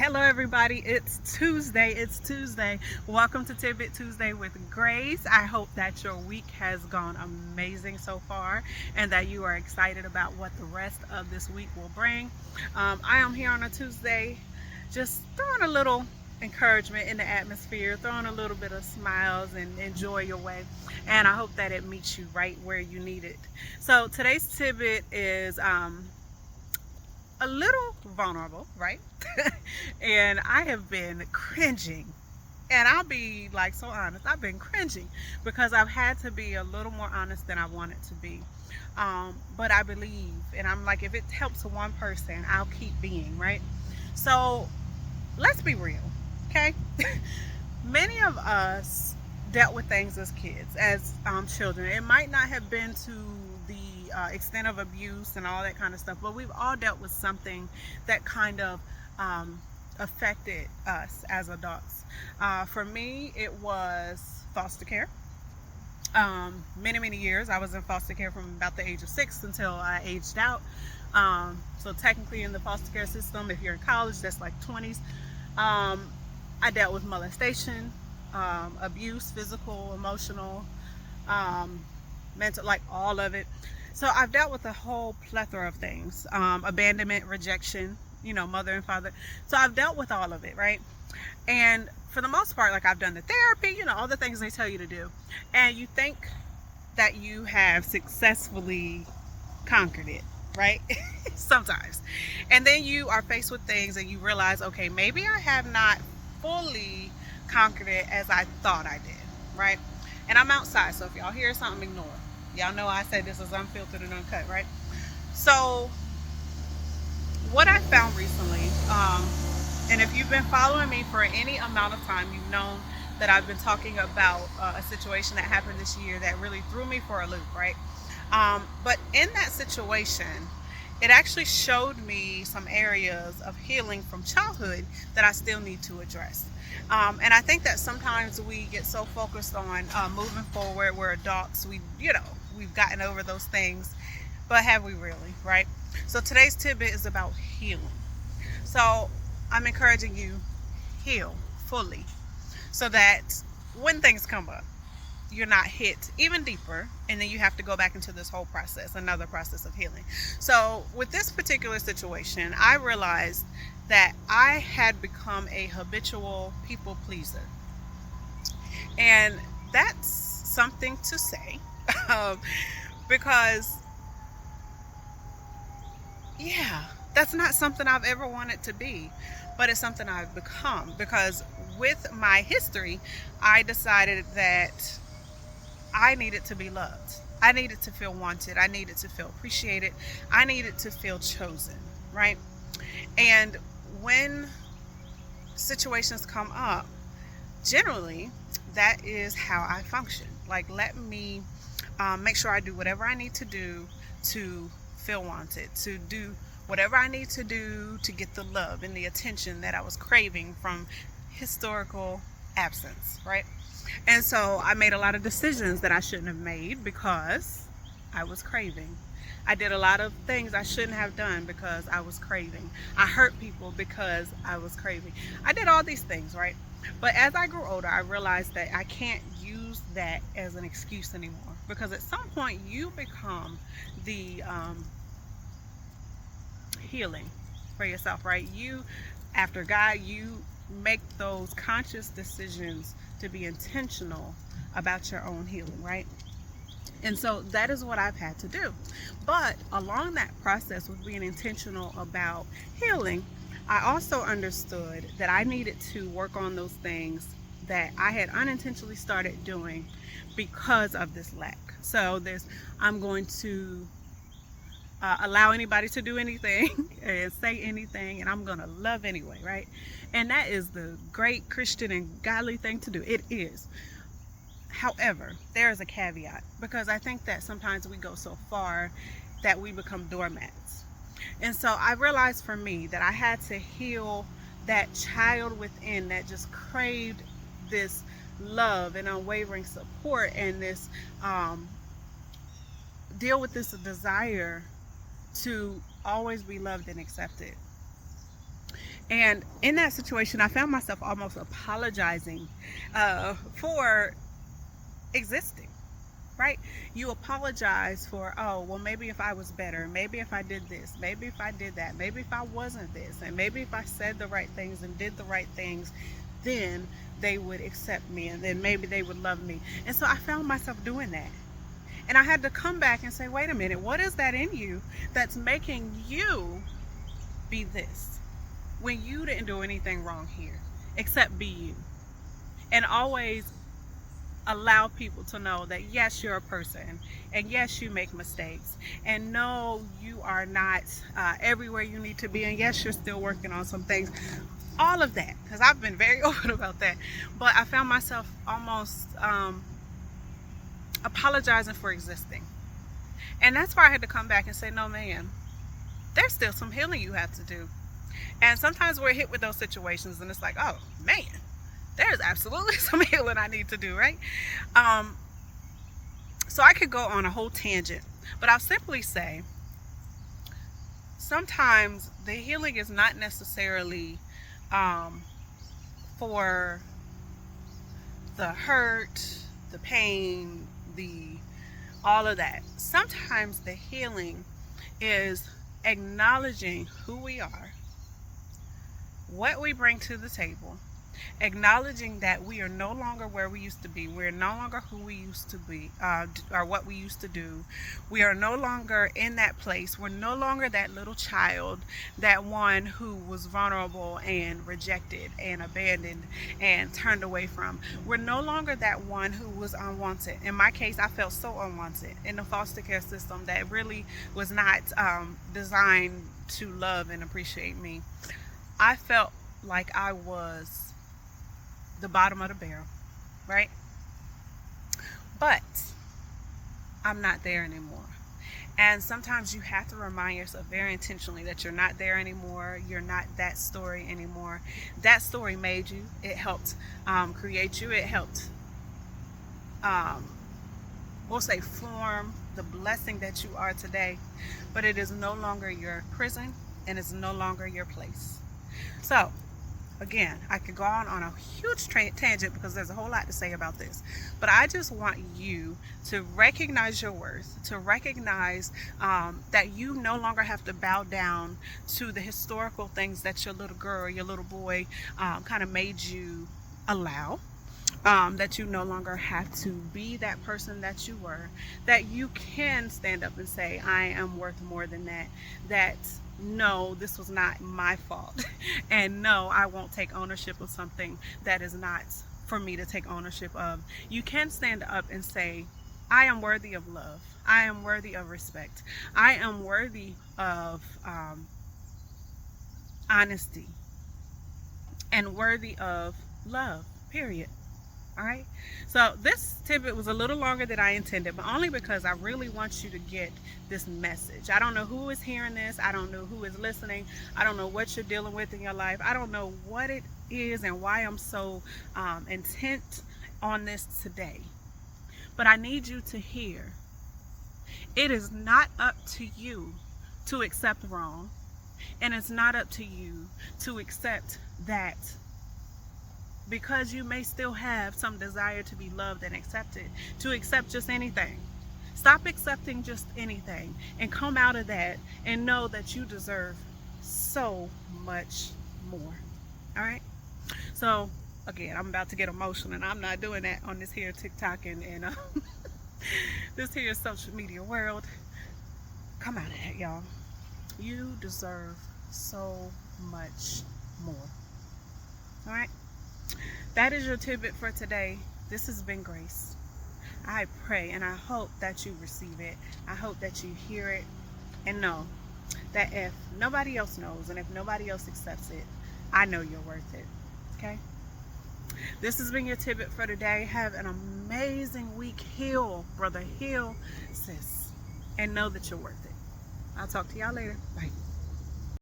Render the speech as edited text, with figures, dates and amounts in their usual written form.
Hello, everybody. It's Tuesday. Welcome to Tidbit Tuesday with Grace. I hope that your week has gone amazing so far and that you are excited about what the rest of this week will bring. I am here on a Tuesday just throwing a little encouragement in the atmosphere, throwing a little bit of smiles and joy your way. And I hope that it meets you right where you need it. So today's tidbit is a little vulnerable, right? And I have been cringing. And I'll be like so honest, I've been cringing because I've had to be a little more honest than I wanted to be. But I believe, and I'm like, if it helps one person, I'll keep being, right? So let's be real, okay? Many of us dealt with things as kids, as children. It might not have been to the extent of abuse and all that kind of stuff, but we've all dealt with something that kind of affected us as adults. For me, it was foster care. Many years I was in foster care from about the age of 6 until I aged out. So technically in the foster care system, if you're in college, that's like 20s. I dealt with molestation, abuse, physical, emotional, mental, like all of it. So I've dealt with a whole plethora of things, abandonment, rejection, mother and father. So I've dealt with all of it, right? And for the most part, like I've done the therapy, all the things they tell you to do. And you think that you have successfully conquered it, right? Sometimes. And then you are faced with things and you realize, okay, maybe I have not fully conquered it as I thought I did, right? And I'm outside, so if y'all hear something, ignore. Y'all know I said this is unfiltered and uncut, right? So what I found recently, and if you've been following me for any amount of time, you've known that I've been talking about a situation that happened this year that really threw me for a loop, right? But in that situation, it actually showed me some areas of healing from childhood that I still need to address. And I think that sometimes we get so focused on moving forward. We're adults. We've gotten over those things, but have we really, right? So today's tidbit is about healing. So I'm encouraging you, heal fully so that when things come up, you're not hit even deeper, and then you have to go back into this whole process, another process of healing. So with this particular situation, I realized that I had become a habitual people pleaser, and that's something to say. Because yeah, that's not something I've ever wanted to be, but it's something I've become because with my history, I decided that I needed to be loved. I needed to feel wanted. I needed to feel appreciated. I needed to feel chosen, right? And when situations come up, generally, that is how I function. Like, let me make sure I do whatever I need to do to feel wanted, to do whatever I need to do to get the love and the attention that I was craving from historical absence, right? And so I made a lot of decisions that I shouldn't have made because I was craving. I did a lot of things I shouldn't have done because I was craving. I hurt people because I was craving. I did all these things, right? But as I grew older, I realized that I can't use that as an excuse anymore because at some point you become the healing for yourself, right? After God, you make those conscious decisions to be intentional about your own healing, right? And so that is what I've had to do. But along that process with being intentional about healing, I also understood that I needed to work on those things that I had unintentionally started doing because of this lack. So I'm going to allow anybody to do anything and say anything, and I'm gonna love anyway, right? And that is the great Christian and godly thing to do. It is. However, there is a caveat because I think that sometimes we go so far that we become doormats. And so I realized for me that I had to heal that child within that just craved this love and unwavering support and this deal with this desire to always be loved and accepted. And in that situation, I found myself almost apologizing for existing, right? You apologize for, oh, well, maybe if I was better, maybe if I did this, maybe if I did that, maybe if I wasn't this, and maybe if I said the right things and did the right things, then they would accept me, and then maybe they would love me. And so I found myself doing that. And I had to come back and say, wait a minute, what is that in you that's making you be this when you didn't do anything wrong here except be you? And always allow people to know that yes, you're a person, and yes, you make mistakes, and no, you are not everywhere you need to be, and yes, you're still working on some things. All of that, because I've been very open about that. But I found myself almost apologizing for existing. And that's why I had to come back and say, no, man, there's still some healing you have to do. And sometimes we're hit with those situations and it's like, oh man, there's absolutely some healing I need to do, right? So I could go on a whole tangent, but I'll simply say sometimes the healing is not necessarily for the hurt, the pain, all of that. Sometimes the healing is acknowledging who we are, what we bring to the table, acknowledging that we are no longer where we used to be. We're no longer who we used to be, or what we used to do. We are no longer in that place. We're no longer that little child, that one who was vulnerable and rejected and abandoned and turned away from. We're no longer that one who was unwanted. In my case, I felt so unwanted in the foster care system that really was not designed to love and appreciate me. I felt like I was the bottom of the barrel, right? But I'm not there anymore. And sometimes you have to remind yourself very intentionally that you're not there anymore. You're not that story anymore. That story made you. It helped create you. It helped, we'll say, form the blessing that you are today. But it is no longer your prison, and it's no longer your place. So again, I could go on a huge tangent because there's a whole lot to say about this. But I just want you to recognize your worth, to recognize that you no longer have to bow down to the historical things that your little girl, your little boy kind of made you allow. That you no longer have to be that person that you were, that you can stand up and say, I am worth more than that, that no, this was not my fault, and no, I won't take ownership of something that is not for me to take ownership of. You can stand up and say, I am worthy of love, I am worthy of respect, I am worthy of honesty, and worthy of love, period. All right, so this tidbit was a little longer than I intended, but only because I really want you to get this message. I don't know who is hearing this. I don't know who is listening. I don't know what you're dealing with in your life. I don't know what it is and why I'm so intent on this today. But I need you to hear, it is not up to you to accept wrong, and it's not up to you to accept that. Because you may still have some desire to be loved and accepted, to accept just anything. Stop accepting just anything and come out of that and know that you deserve so much more. All right? So, again, I'm about to get emotional, and I'm not doing that on this here TikTok and this here social media world. Come out of that, y'all. You deserve so much more. All right? That is your tidbit for today. This has been Grace. I pray and I hope that you receive it. I hope that you hear it and know that if nobody else knows and if nobody else accepts it, I know you're worth it. Okay? This has been your tidbit for today. Have an amazing week. Heal, brother. Heal, sis. And know that you're worth it. I'll talk to y'all later. Bye.